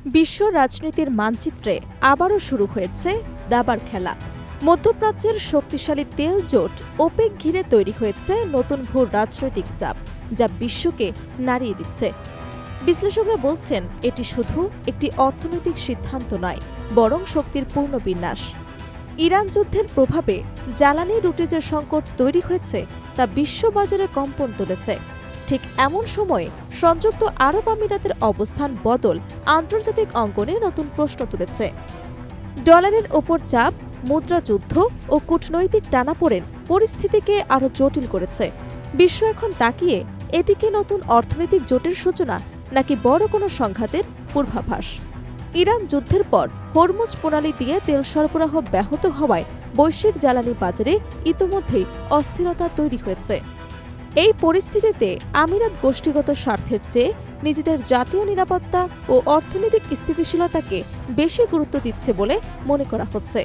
বিশ্ব রাজনীতির মানচিত্রে আবারও শুরু হয়েছে দাবার খেলা। মধ্যপ্রাচ্যের শক্তিশালী তেল জোট ওপেক ঘিরে তৈরি হয়েছে নতুন ভূ রাজনৈতিক চাপ, যা বিশ্বকে নাড়িয়ে দিচ্ছে। বিশ্লেষকরা বলছেন এটি শুধু একটি অর্থনৈতিক সিদ্ধান্ত নয়, বরং শক্তির পূর্ণ বিন্যাস। ইরান যুদ্ধের প্রভাবে জ্বালানি রুটে যে সংকট তৈরি হয়েছে তা বিশ্ববাজারে কম্পন তুলেছে। ঠিক এমন সময়ে সংযুক্ত আরব আমিরাতের অবস্থান বদল আন্তর্জাতিক অঙ্গনে নতুন প্রশ্ন তুলেছে। ডলারের ওপর চাপ, মুদ্রা যুদ্ধ ও কূটনৈতিক টানাপোড়েন পরিস্থিতিকে আরও জটিল করেছে। বিশ্ব এখন তাকিয়ে এটি কি নতুন অর্থনৈতিক জোটের সূচনা নাকি বড় কোনো সংঘাতের পূর্বাভাস। ইরান যুদ্ধের পর হরমুজ প্রণালী দিয়ে তেল সরবরাহ ব্যাহত হওয়ায় বৈশ্বিক জ্বালানি বাজারে ইতোমধ্যেই অস্থিরতা তৈরি হয়েছে। এই পরিস্থিতিতে আমিরাত গোষ্ঠীগত স্বার্থের চেয়ে নিজেদের জাতীয় নিরাপত্তা ও অর্থনৈতিক স্থিতিশীলতাকে বেশি গুরুত্ব দিচ্ছে বলে মনে করা হচ্ছে।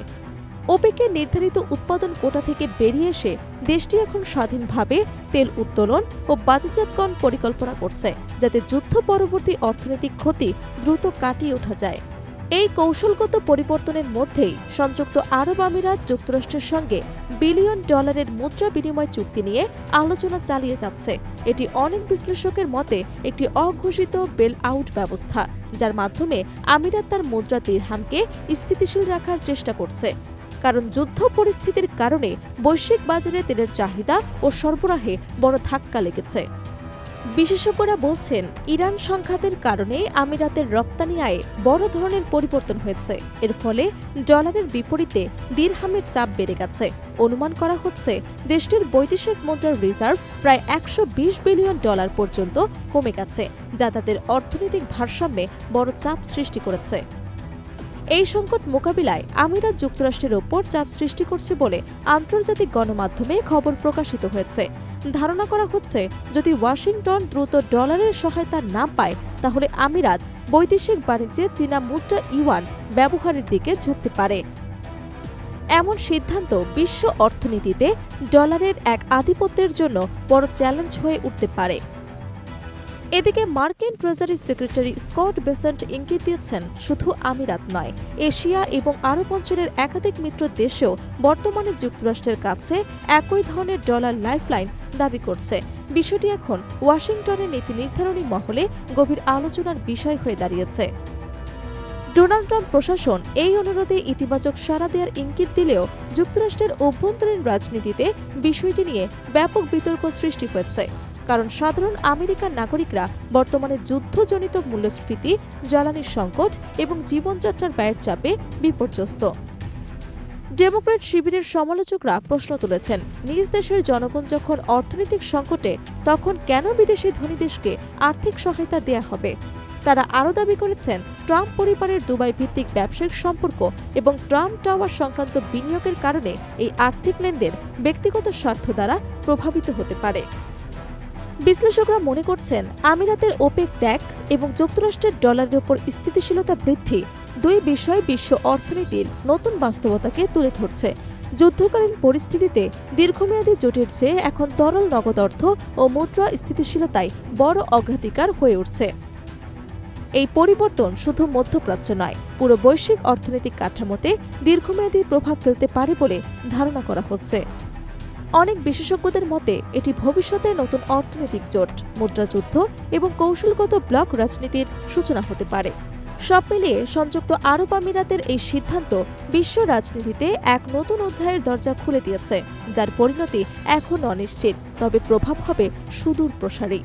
ওপেকের নির্ধারিত উৎপাদন কোটা থেকে বেরিয়ে এসে দেশটি এখন স্বাধীনভাবে তেল উত্তোলন ও বাজারজাতকরণ পরিকল্পনা করছে, যাতে যুদ্ধ পরবর্তী অর্থনৈতিক ক্ষতি দ্রুত কাটিয়ে ওঠা যায়। এই কৌশলগত পরিবর্তনের মধ্যেই সংযুক্ত আরব আমিরাত যুক্তরাষ্ট্রের সঙ্গে বিলিয়ন ডলারের মুদ্রা বিনিময় চুক্তি নিয়ে আলোচনা চালিয়ে যাচ্ছে। এটি অনেক বিশ্লেষকের মতে একটি অঘোষিত বেল আউট ব্যবস্থা, যার মাধ্যমে আমিরাত তার মুদ্রা দিরহামকে স্থিতিশীল রাখার চেষ্টা করছে। কারণ যুদ্ধ পরিস্থিতির কারণে বৈশ্বিক বাজারে তেলের চাহিদা ও সরবরাহে বড় ধাক্কা লেগেছে। বিশেষজ্ঞরা বলছেন ইরান সংঘাতের কারণে আমিরাতের রপ্তানি আয়ে বড় ধরনের পরিবর্তন হয়েছে। এর ফলে ডলারের বিপরীতে দিরহামের চাপ বেড়ে গেছে। অনুমান করা হচ্ছে দেশটির বৈদেশিক মুদ্রার রিজার্ভ প্রায় ১২০ বিলিয়ন ডলার পর্যন্ত কমে গেছে, যা তাদের অর্থনৈতিক ভারসাম্যে বড় চাপ সৃষ্টি করেছে। এই সংকট মোকাবিলায় আমিরাত যুক্তরাষ্ট্রের ওপর চাপ সৃষ্টি করছে বলে আন্তর্জাতিক গণমাধ্যমে খবর প্রকাশিত হয়েছে। ধারণা করা হচ্ছে যদি ওয়াশিংটন দ্রুত ডলারের সহায়তা না পায়, তাহলে আমিরাত বৈদেশিক বাণিজ্যে চীনা মুদ্রা ইউয়ান ব্যবহারের দিকে ঝুঁকতে পারে। এমন সিদ্ধান্ত বিশ্ব অর্থনীতিতে ডলারের এক আধিপত্যের জন্য বড় চ্যালেঞ্জ হয়ে উঠতে পারে। এদিকে মার্কিন ট্রেজারি সেক্রেটারি স্কট বেসেন্ট ইঙ্গিত দিয়েছেন শুধু আমিরাত নয়, এশিয়া এবং আরব অঞ্চলের একাধিক মিত্র দেশেও বর্তমানে যুক্তরাষ্ট্রের কাছে একই ধরনের ডলার লাইফলাইন দাবি করছে। বিষয়টি এখন ওয়াশিংটনের নীতি নির্ধারণী মহলে গভীর আলোচনার বিষয় হয়ে দাঁড়িয়েছে। ডোনাল্ড ট্রাম্প প্রশাসন এই অনুরোধে ইতিবাচক সাড়া দেওয়ার ইঙ্গিত দিলেও যুক্তরাষ্ট্রের অভ্যন্তরীণ রাজনীতিতে বিষয়টি নিয়ে ব্যাপক বিতর্ক সৃষ্টি হয়েছে। কারণ সাধারণ আমেরিকান নাগরিকরা বর্তমানে যুদ্ধজনিত মূল্যস্ফীতি, জ্বালানির সংকট এবং জীবনযাত্রার ব্যয়ের চাপে বিপর্যস্ত। ডেমোক্র্যাট শিবিরের সমালোচকরা প্রশ্ন তুলেছেন, নিজ দেশের জনগণ যখন অর্থনৈতিক সংকটে, তখন কেন বিদেশি ধনী দেশকে আর্থিক সহায়তা দেয়া হবে? তারা আরও দাবি করেছেন ট্রাম্প পরিবারের দুবাই ভিত্তিক ব্যবসায়িক সম্পর্ক এবং ট্রাম্প টাওয়ার সংক্রান্ত বিনিয়োগের কারণে এই আর্থিক লেনদেন ব্যক্তিগত স্বার্থ দ্বারা প্রভাবিত হতে পারে। বিশ্লেষকরা মনে করছেন আমিরাতের ওপেক ত্যাগ এবং যুক্তরাষ্ট্রের ডলারের ওপর স্থিতিশীলতা বৃদ্ধি দুই বিষয় বিশ্ব অর্থনীতির নতুন বাস্তবতাকে তুলে ধরছে। যুদ্ধকালীন পরিস্থিতিতে দীর্ঘমেয়াদী জোটের চেয়ে এখন তরল নগদ অর্থ ও মুদ্রা স্থিতিশীলতাই বড় অগ্রাধিকার হয়ে উঠছে। এই পরিবর্তন শুধু মধ্যপ্রাচ্য নয়, পুরো বৈশ্বিক অর্থনৈতিক কাঠামোতে দীর্ঘমেয়াদী প্রভাব ফেলতে পারে বলে ধারণা করা হচ্ছে। অনেক বিশেষজ্ঞদের মতে এটি ভবিষ্যতে নতুন অর্থনৈতিক জোট, মুদ্রাযুদ্ধ এবং কৌশলগত ব্লক রাজনীতির সূচনা হতে পারে। সব মিলিয়ে সংযুক্ত আরব আমিরাতের এই সিদ্ধান্ত বিশ্ব রাজনীতিতে এক নতুন অধ্যায়ের দরজা খুলে দিয়েছে, যার পরিণতি এখন অনিশ্চিত, তবে প্রভাব হবে সুদূর প্রসারী।